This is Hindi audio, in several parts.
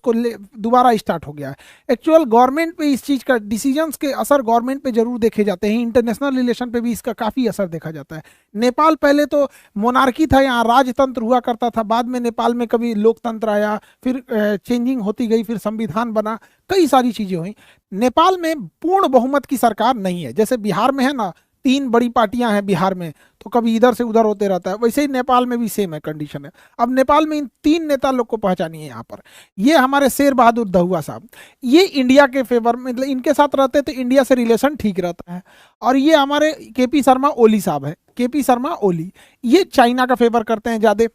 उसको दोबारा स्टार्ट हो गया है। एक्चुअल गवर्नमेंट पे इस चीज़ का डिसीजंस के असर गवर्नमेंट पे जरूर देखे जाते हैं, इंटरनेशनल रिलेशन पे भी इसका काफ़ी असर देखा जाता है। नेपाल पहले तो मोनार्की था, यहाँ राजतंत्र हुआ करता था, बाद में नेपाल में कभी लोकतंत्र आया, फिर चेंजिंग होती गई, फिर संविधान बना, कई सारी चीज़ें हुई। नेपाल में पूर्ण बहुमत की सरकार नहीं है, जैसे बिहार में है ना, 3 बड़ी पार्टियां हैं बिहार में, तो कभी इधर से उधर होते रहता है, वैसे ही नेपाल में भी सेम है कंडीशन है। अब नेपाल में इन 3 नेता लोग को पहचानिए यहाँ पर। ये हमारे शेर बहादुर दहुआ साहब, ये इंडिया के फेवर में, मतलब इनके साथ रहते तो इंडिया से रिलेशन ठीक रहता है। और ये हमारे केपी शर्मा ओली साहब है, केपी शर्मा ओली, ये चाइना का फेवर करते हैं ज़्यादा।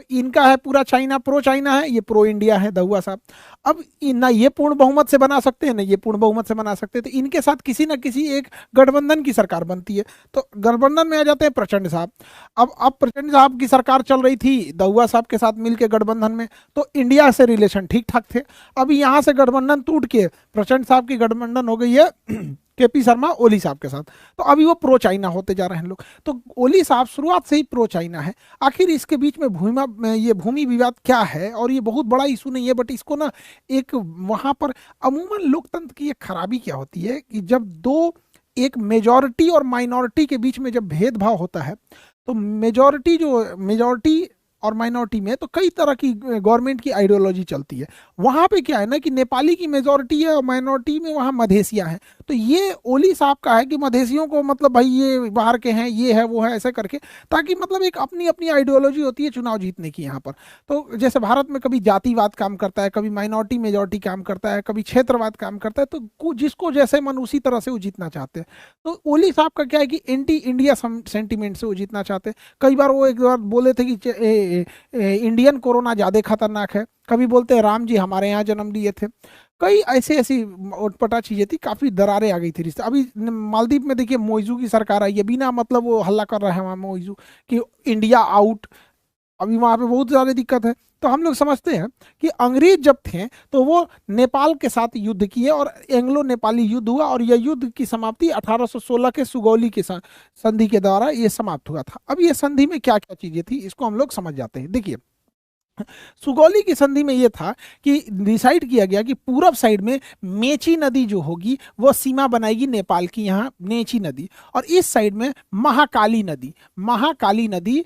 इनका है पूरा चाइना, प्रो चाइना है, ये प्रो इंडिया है दहुआ साहब। अब ना ये पूर्ण बहुमत से बना सकते हैं, ना ये पूर्ण बहुमत से बना सकते हैं, तो इनके साथ किसी ना किसी एक गठबंधन की सरकार बनती है। तो गठबंधन में आ जाते हैं प्रचंड साहब। अब प्रचंड साहब की सरकार चल रही थी दहुआ साहब के साथ मिलकर गठबंधन में, तो इंडिया से रिलेशन ठीक ठाक थे। अभी यहाँ से गठबंधन टूट के प्रचंड साहब की गठबंधन हो गई है केपी शर्मा ओली साहब के साथ, तो अभी वो प्रो चाइना होते जा रहे हैं लोग। तो ओली साहब शुरुआत से ही प्रो चाइना है। आखिर इसके बीच में भूमि विवाद क्या है, और ये बहुत बड़ा इशू नहीं है, बट इसको ना एक वहां पर अमूमन लोकतंत्र की एक खराबी क्या होती है कि जब एक मेजॉरिटी और माइनॉरिटी के बीच में जब भेदभाव होता है, तो मेजॉरिटी और माइनॉरिटी में तो कई तरह की गवर्नमेंट की आइडियोलॉजी चलती है। वहाँ पे क्या है ना कि नेपाली की मेजॉरिटी है और माइनॉरिटी में वहाँ मधेसियाँ हैं। तो ये ओली साहब का है कि मधेसियों को मतलब भाई ये बाहर के हैं, ये है वो है, ऐसे करके, ताकि मतलब एक अपनी अपनी आइडियोलॉजी होती है चुनाव जीतने की यहाँ पर। तो जैसे भारत में कभी जातिवाद काम करता है, कभी माइनॉरिटी मेजॉरिटी काम करता है, कभी क्षेत्रवाद काम करता है, तो जिसको जैसे मन उसी तरह से वो जीतना चाहते हैं। तो ओली साहब का क्या है कि एंटी इंडिया सेंटीमेंट से वो जीतना चाहते हैं। कई बार वो एक बार बोले थे कि इंडियन कोरोना ज़्यादा खतरनाक है, कभी बोलते हैं राम जी हमारे यहाँ जन्म लिए थे, कई ऐसी उटपटा चीज़ें थी, काफ़ी दरारें आ गई थी रिश्ते। अभी मालदीव में देखिए मोइजू की सरकार आई है, बिना मतलब वो हल्ला कर रहा है वहाँ मोइजू कि इंडिया आउट। अभी वहाँ पे बहुत ज़्यादा दिक्कत है। तो हम लोग समझते हैं कि अंग्रेज जब थे तो वो नेपाल के साथ युद्ध किए और एंग्लो नेपाली युद्ध हुआ, और यह युद्ध की समाप्ति 1816 के सुगौली के संधि के द्वारा ये समाप्त हुआ था। अब ये संधि में क्या क्या चीज़ें थी इसको हम लोग समझ जाते हैं। देखिए, सुगौली की संधि में यह था कि डिसाइड किया गया कि पूरब साइड में मेची नदी जो होगी वो सीमा बनाएगी नेपाल की, यहाँ मेची नदी, और इस साइड में महाकाली नदी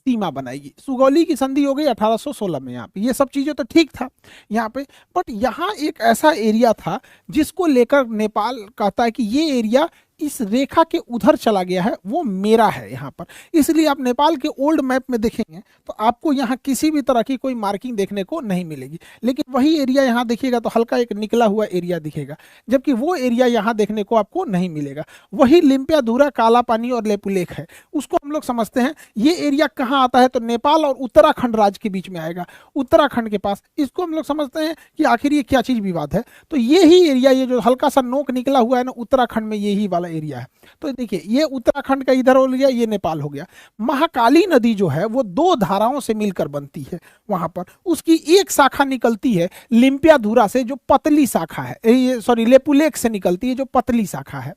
सीमा बनाएगी। सुगौली की संधि हो गई 1816 में। यहाँ पे ये सब चीजें तो ठीक था यहाँ पे, बट यहाँ एक ऐसा एरिया था जिसको लेकर नेपाल कहता है कि ये एरिया इस रेखा के उधर चला गया है, वो मेरा है यहाँ पर। इसलिए आप नेपाल के ओल्ड मैप में देखेंगे तो आपको यहाँ किसी भी तरह की कोई मार्किंग देखने को नहीं मिलेगी, लेकिन वही एरिया यहाँ देखिएगा तो हल्का एक निकला हुआ एरिया दिखेगा, जबकि वो एरिया यहाँ देखने को आपको नहीं मिलेगा। वही लिम्पियाधुरा, काला पानी और लेपुलेख है, उसको हम लोग समझते हैं ये एरिया कहाँ आता है, तो नेपाल और उत्तराखंड राज्य के बीच में आएगा, उत्तराखंड के पास। इसको हम लोग समझते हैं कि आखिर ये क्या चीज़ विवाद है, तो ये ही एरिया, ये जो हल्का सा नोक निकला हुआ है ना, उत्तराखंड में यही वाला एरिया है। तो देखिए ये उत्तराखंड का इधर हो गया, ये नेपाल हो गया। महाकाली नदी जो है वो 2 धाराओं से मिलकर बनती है वहां पर, उसकी एक शाखा निकलती है लिम्पियाधुरा से जो पतली शाखा है, सॉरी लेपुलेख से निकलती है जो पतली शाखा है,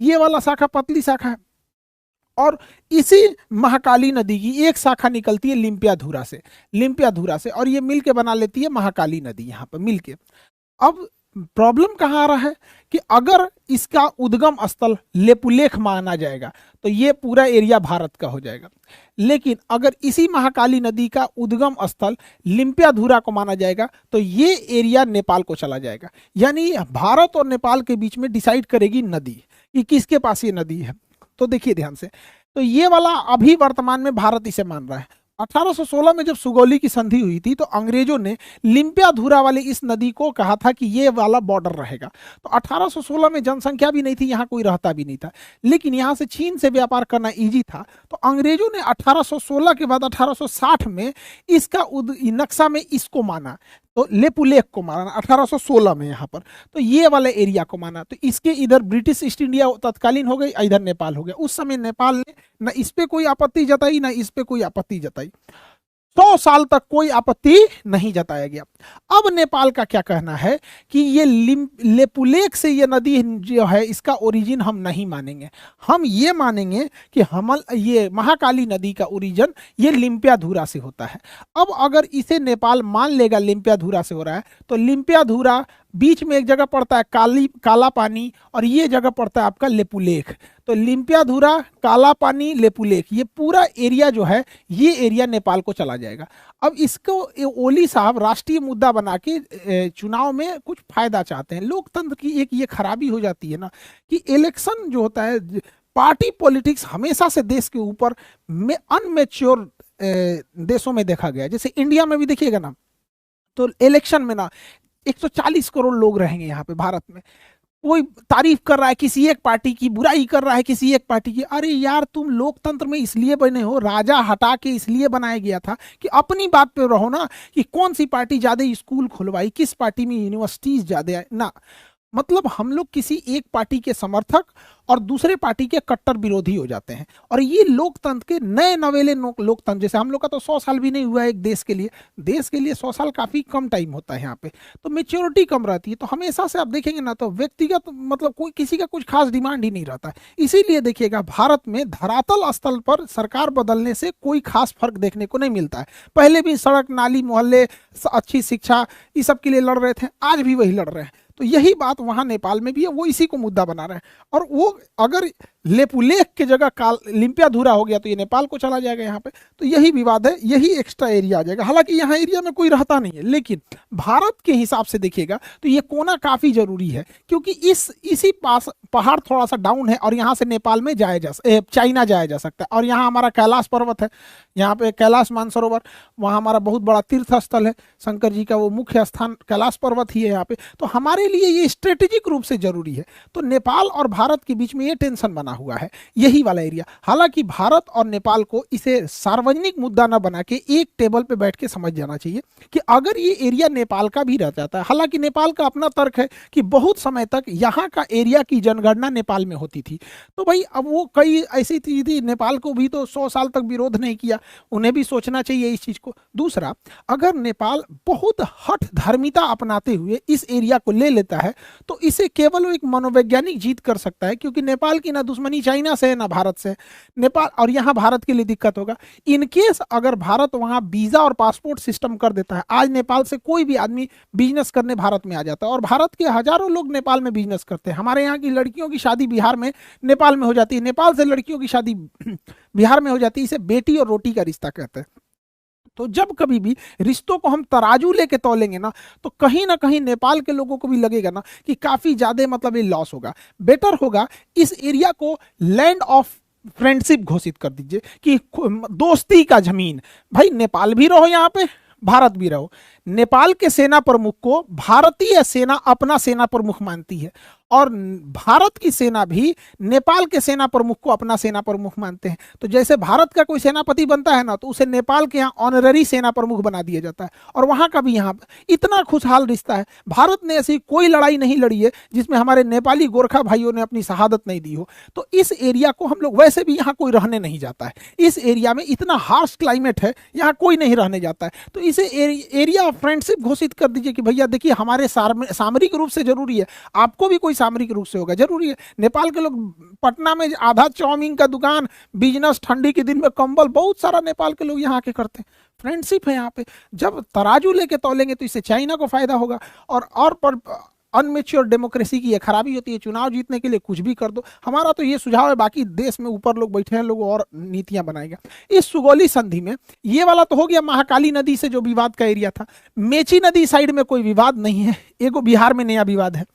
ये वाला शाखा पतली शाखा है। और इसी महाकाली नदी की एक शाखा निकलती है लिम्पियाधुरा से, और ये मिलके बना लेती है महाकाली नदी यहाँ पर मिलके। अब प्रॉब्लम कहाँ आ रहा है कि अगर इसका उद्गम स्थल लेपुलेख माना जाएगा तो ये पूरा एरिया भारत का हो जाएगा, लेकिन अगर इसी महाकाली नदी का उद्गम स्थल लिम्पियाधुरा को माना जाएगा तो ये एरिया नेपाल को चला जाएगा। यानी भारत और नेपाल के बीच में डिसाइड करेगी नदी कि किसके पास ये नदी है। तो देखिए ध्यान से, तो ये वाला अभी वर्तमान में भारत इसे मान रहा है। 1816 में जब सुगौली की संधि हुई थी तो अंग्रेजों ने लिम्पियाधुरा वाली इस नदी को कहा था कि ये वाला बॉर्डर रहेगा। तो 1816 में जनसंख्या भी नहीं थी, यहाँ कोई रहता भी नहीं था, लेकिन यहाँ से चीन से व्यापार करना इजी था। तो अंग्रेजों ने 1816 के बाद 1860 में इसका नक्शा में इसको माना, तो लेपुलेख को माना 1816 में यहाँ पर, तो ये वाले एरिया को माना। तो इसके इधर ब्रिटिश ईस्ट इंडिया तत्कालीन हो गई, इधर नेपाल हो गया। उस समय नेपाल ने न इस पे कोई आपत्ति जताई, ना इस पे कोई आपत्ति जताई। 100 साल तक कोई आपत्ति नहीं जताया गया। अब नेपाल का क्या कहना है कि ये लेपुलेख से ये नदी जो है इसका ओरिजिन हम नहीं मानेंगे, हम ये मानेंगे कि ये महाकाली नदी का ओरिजिन ये लिम्पियाधुरा से होता है। अब अगर इसे नेपाल मान लेगा लिम्पियाधुरा से हो रहा है, तो लिम्पियाधुरा बीच में एक जगह पड़ता है काला पानी, और ये जगह पड़ता है आपका लेपुलेख। तो लिम्पियाधुरा, काला पानी, लेपुलेख, ये पूरा एरिया जो है ये एरिया नेपाल को चला जाएगा। अब इसको ओली साहब राष्ट्रीय मुद्दा बना के चुनाव में कुछ फायदा चाहते हैं। लोकतंत्र की एक ये खराबी हो जाती है ना कि इलेक्शन जो होता है, पार्टी पॉलिटिक्स हमेशा से देश के ऊपर में अनमेच्योर देशों में देखा गया। जैसे इंडिया में भी देखिएगा ना, तो इलेक्शन में ना 140 करोड़ लोग रहेंगे यहाँ पे भारत में, कोई तारीफ कर रहा है किसी एक पार्टी की, बुराई कर रहा है किसी एक पार्टी की। अरे यार, तुम लोकतंत्र में इसलिए बने हो, राजा हटा के इसलिए बनाया गया था कि अपनी बात पे रहो ना, कि कौन सी पार्टी ज्यादा स्कूल खुलवाई, किस पार्टी में यूनिवर्सिटीज ज्यादा है ना। मतलब हम लोग किसी एक पार्टी के समर्थक और दूसरे पार्टी के कट्टर विरोधी हो जाते हैं। और ये लोकतंत्र के नए नवेले लोकतंत्र, जैसे हम लोग का तो 100 साल भी नहीं हुआ है एक देश के लिए 100 साल काफी कम टाइम होता है यहाँ पे, तो मेच्योरिटी कम रहती है। तो हमेशा से आप देखेंगे ना, तो व्यक्तिगत मतलब कोई किसी का कुछ खास डिमांड ही नहीं रहता है। इसीलिए देखिएगा भारत में धरातल स्तर पर सरकार बदलने से कोई खास फर्क देखने को नहीं मिलता है। पहले भी सड़क, नाली, मोहल्ले, अच्छी शिक्षा, इस सब के लिए लड़ रहे थे, आज भी वही लड़ रहे हैं। तो यही बात वहां नेपाल में भी है, वो इसी को मुद्दा बना रहे हैं। और वो अगर लेपुलेख की जगह लिम्पियाधुरा हो गया तो ये नेपाल को चला जाएगा यहाँ पे, तो यही विवाद है, यही एक्स्ट्रा एरिया आ जाएगा। हालांकि यहाँ एरिया में कोई रहता नहीं है, लेकिन भारत के हिसाब से देखिएगा तो ये कोना काफी जरूरी है, क्योंकि इसी पास पहाड़ थोड़ा सा डाउन है और यहाँ से नेपाल में चाइना जाया जा सकता है। और यहाँ हमारा कैलाश पर्वत है, यहाँ पे कैलाश मानसरोवर, वहाँ हमारा बहुत बड़ा तीर्थ स्थल है, शंकर जी का वो मुख्य स्थान कैलाश पर्वत ही है यहाँ पे। तो हमारे लिए ये स्ट्रेटेजिक रूप से जरूरी है। तो नेपाल और भारत के बीच में ये टेंशन बना हुआ है, यही वाला एरिया। हालांकि भारत और नेपाल को इसे सार्वजनिक मुद्दा न बना के एक टेबल पे बैठ के समझ जाना चाहिए कि अगर ये एरिया नेपाल का भी रह जाता है, हालांकि नेपाल का अपना तर्क है कि बहुत समय तक यहाँ का एरिया की जनगणना नेपाल में होती थी, तो भाई अब वो कई ऐसी चीज थी, नेपाल को भी तो 100 साल तक विरोध नहीं किया, उन्हें भी सोचना चाहिए इस चीज को। दूसरा, अगर नेपाल बहुत हठ धर्मिता अपनाते हुए इस एरिया को ले लेता है तो इसे केवल एक मनोवैज्ञानिक जीत कर सकता है, क्योंकि नेपाल की ना दुश्मनी चाइना से है ना भारत से। नेपाल और यहाँ भारत के लिए दिक्कत होगा इनकेस अगर भारत वहाँ वीजा और पासपोर्ट सिस्टम कर देता है। आज नेपाल से कोई भी आदमी बिजनेस करने भारत में आ जाता है और भारत के हजारों लोग नेपाल में बिजनेस करते हैं। हमारे यहाँ की लड़कियों की शादी बिहार में नेपाल में हो जाती है, नेपाल से लड़कियों की शादी बिहार में हो जाती है। इसे बेटी और रोटी का रिश्ता कहते हैं। तो जब कभी भी रिश्तों को हम तराजू लेके तौलेंगे ना, तो कहीं ना कहीं नेपाल के लोगों को भी लगेगा ना कि काफी ज्यादा मतलब ये लॉस होगा। बेटर होगा इस एरिया को लैंड ऑफ फ्रेंडशिप घोषित कर दीजिए कि दोस्ती का जमीन, भाई नेपाल भी रहो यहाँ पे, भारत भी रहो। नेपाल के सेना प्रमुख को भारतीय सेना अपना सेना प्रमुख मानती है और भारत की सेना भी नेपाल के सेना प्रमुख को अपना सेना प्रमुख मानते हैं। तो जैसे भारत का कोई सेनापति बनता है ना, तो उसे नेपाल के यहाँ ऑनररी सेना प्रमुख बना दिया जाता है, और वहाँ का भी यहाँ इतना खुशहाल रिश्ता है। भारत ने ऐसी कोई लड़ाई नहीं लड़ी है जिसमें हमारे नेपाली गोरखा भाइयों ने अपनी शहादत नहीं दी हो। तो इस एरिया को हम लोग, वैसे भी यहाँ कोई रहने नहीं जाता है, इस एरिया में इतना हार्श क्लाइमेट है, यहाँ कोई नहीं रहने जाता है। तो इसे एरिया ऑफ फ्रेंडशिप घोषित कर दीजिए कि भैया देखिए, हमारे सामरिक रूप से जरूरी है, आपको भी कोई सामरिक रूप से होगा जरूरी है। नेपाल के लोग पटना में आधा चाउमीन का दुकान, बिजनेस, ठंडी के दिन में कंबल, बहुत सारा नेपाल के लोग यहाँ के करते हैं। फ्रेंडशिप है यहाँ पे। जब तराजू लेके तौलेंगे तो इससे चाइना को फायदा होगा। और पर अनमेच्योर डेमोक्रेसी की ये खराबी होती है, चुनाव जीतने के लिए कुछ भी कर दो। हमारा तो ये सुझाव है, बाकी देश में ऊपर लोग बैठे हैं, लोग और नीतियां बनाएंगे। इस सुगौली संधि में ये वाला तो हो गया महाकाली नदी से जो विवाद का एरिया था। मेची नदी साइड में कोई विवाद नहीं है, एगो बिहार में नया विवाद है।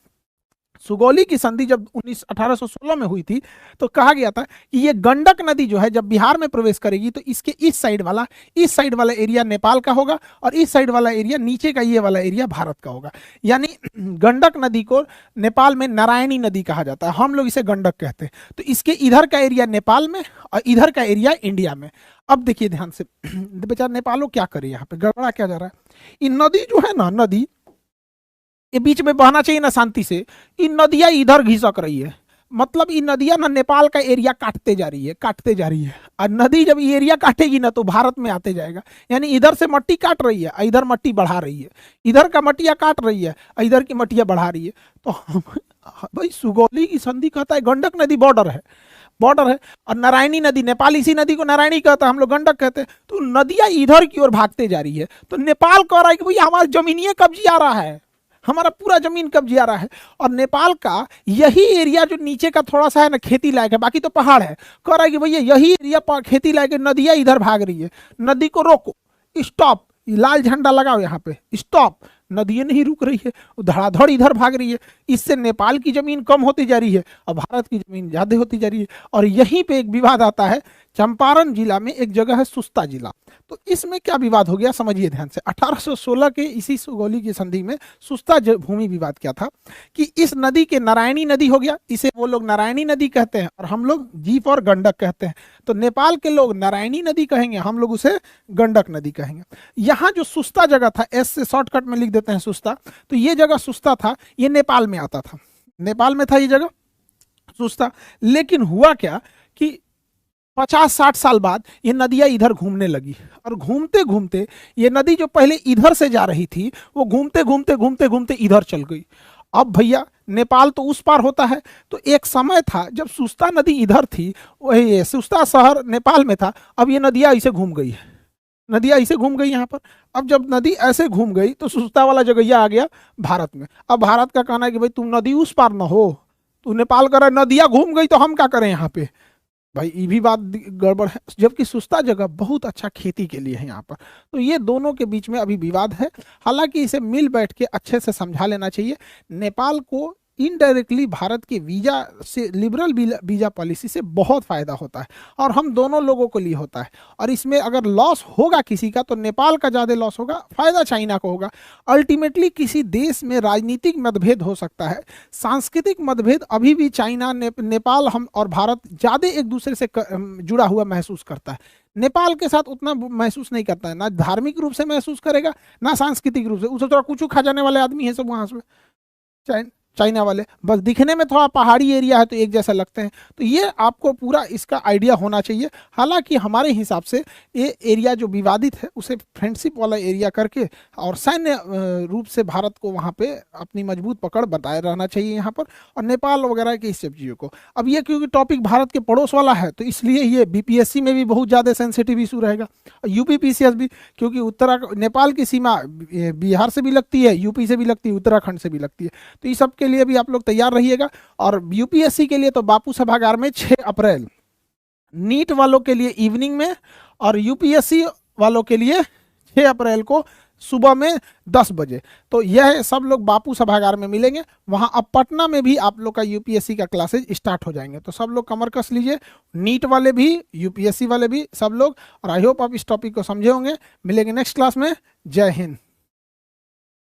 सुगौली की संधि जब 1816 में हुई थी तो कहा गया था कि ये गंडक नदी जो है जब बिहार में प्रवेश करेगी तो इसके इस साइड वाला एरिया नेपाल का होगा और इस साइड वाला एरिया, नीचे का ये वाला एरिया भारत का होगा। यानी गंडक नदी को नेपाल में नारायणी नदी कहा जाता है, हम लोग इसे गंडक कहते हैं। तो इसके इधर का एरिया नेपाल में और इधर का एरिया इंडिया में। अब देखिए ध्यान से, बेचारा नेपालो क्या करे, यहाँ पे गड़बड़ा क्या जा रहा है। ये नदी जो है ना, नदी ये बीच में बहना चाहिए ना शांति से, इन नदियां इधर घिसक रही है। मतलब ये नदियां ना नेपाल का एरिया काटते जा रही है, काटते जा रही है। और नदी जब ये एरिया काटेगी ना तो भारत में आते जाएगा। यानी इधर से मट्टी काट रही है, इधर मट्टी बढ़ा रही है, इधर का मट्टिया काट रही है, इधर की मट्टिया बढ़ा रही है। तो भाई सुगौली की संधि कहता है गंडक नदी बॉर्डर है, बॉर्डर है। और नारायणी नदी, नेपाल इसी नदी को नारायणी कहता है, हम लोग गंडक कहते हैं। तो नदियां इधर की ओर भागते जा रही है। तो नेपाल कह रहा है कि भैया हमारा जमीनिए कब्जे आ रहा है, हमारा पूरा जमीन कब्जे आ रहा है। और नेपाल का यही एरिया जो नीचे का थोड़ा सा है ना खेती लायक है, बाकी तो पहाड़ है, कह रहा है कि भैया यही एरिया खेती लायक है, नदियां इधर भाग रही है, नदी को रोको, स्टॉप, लाल झंडा लगाओ यहाँ पे, स्टॉप। नदियां नहीं रुक रही है, धड़ाधड़ इधर भाग रही है। इससे नेपाल की जमीन कम होती जा रही है और भारत की जमीन ज्यादा होती जा रही है। और यहीं पे एक विवाद आता है, चंपारण जिला में एक जगह है सुस्ता जिला। तो इसमें क्या विवाद हो गया समझिए ध्यान से। 1816 के इसी सुगौली की संधि में सुस्ता भूमि विवाद क्या था कि इस नदी के नारायणी नदी हो गया, इसे वो लोग नारायणी नदी कहते हैं और हम लोग जीप और गंडक कहते हैं। तो नेपाल के लोग नारायणी नदी कहेंगे, हम लोग उसे गंडक नदी कहेंगे। यहाँ जो सुस्ता जगह था, एस से शॉर्टकट में लिख देते हैं सुस्ता, तो ये जगह सुस्ता था, ये नेपाल में आता था, नेपाल में था ये जगह सुस्ता। लेकिन हुआ क्या कि 50-60 साल बाद ये नदियां इधर घूमने लगी और घूमते घूमते ये नदी जो पहले इधर से जा रही थी वो घूमते घूमते घूमते घूमते इधर चल गई। अब भैया नेपाल तो उस पार होता है, तो एक समय था जब सुस्ता नदी इधर थी, वही सुस्ता शहर नेपाल में था। अब ये नदियां ऐसे घूम गई है, नदियां ऐसे घूम गई यहाँ पर। अब जब नदी ऐसे घूम गई तो सुस्ता वाला जगह आ गया भारत में। अब भारत का कहना है कि भाई तुम नदी उस पार न हो, तू नेपाल कर रहा, नदियां घूम गई तो हम क्या करें यहाँ पे। भाई ये भी बात गड़बड़ है, जबकि सुस्ता जगह बहुत अच्छा खेती के लिए है यहाँ पर। तो ये दोनों के बीच में अभी विवाद है। हालांकि इसे मिल बैठ के अच्छे से समझा लेना चाहिए। नेपाल को इनडायरेक्टली भारत के वीजा से, लिबरल वीजा पॉलिसी से बहुत फायदा होता है और हम दोनों लोगों को लिए होता है। और इसमें अगर लॉस होगा किसी का तो नेपाल का ज़्यादा लॉस होगा, फायदा चाइना को होगा। अल्टीमेटली किसी देश में राजनीतिक मतभेद हो सकता है, सांस्कृतिक मतभेद अभी भी चाइना नेपाल हम और भारत ज़्यादा एक दूसरे से जुड़ा हुआ महसूस करता है। नेपाल के साथ उतना महसूस नहीं करता है, ना धार्मिक रूप से महसूस करेगा ना सांस्कृतिक रूप से। उसे थोड़ा कुछ खा जाने वाले आदमी है सब वहाँ से, चाइना वाले, बस दिखने में थोड़ा पहाड़ी एरिया है तो एक जैसा लगते हैं। तो ये आपको पूरा इसका आइडिया होना चाहिए। हालांकि हमारे हिसाब से ये एरिया जो विवादित है उसे फ्रेंडशिप वाला एरिया करके और सैन्य रूप से भारत को वहाँ पे अपनी मजबूत पकड़ बताए रहना चाहिए यहाँ पर, और नेपाल वगैरह की इस सब चीज़ों को। अब ये क्योंकि टॉपिक भारत के पड़ोस वाला है तो इसलिए ये बीपीएससी में भी बहुत ज़्यादा सेंसिटिव इशू रहेगा, यूपीपीसीएस भी, क्योंकि नेपाल की सीमा बिहार से भी लगती है, यूपी से भी लगती है, उत्तराखंड से भी लगती है। तो इस सब के लिए भी आप लोग तैयार रहिएगा। और यूपीएससी के लिए तो बापू सभागार में 6 अप्रैल, नीट वालों के लिए इवनिंग में और यूपीएससी वालों के लिए 6 अप्रैल को सुबह में 10 बजे। तो यह सब लोग बापू सभागार में मिलेंगे। वहां अब पटना में भी आप लोग का यूपीएससी का क्लासेज स्टार्ट हो जाएंगे। तो सब लोग कमर कस लीजिए, नीट वाले भी, यूपीएससी वाले भी, सब लोग। और आई होप आप इस टॉपिक को समझे होंगे। मिलेंगे नेक्स्ट क्लास में। जय हिंद।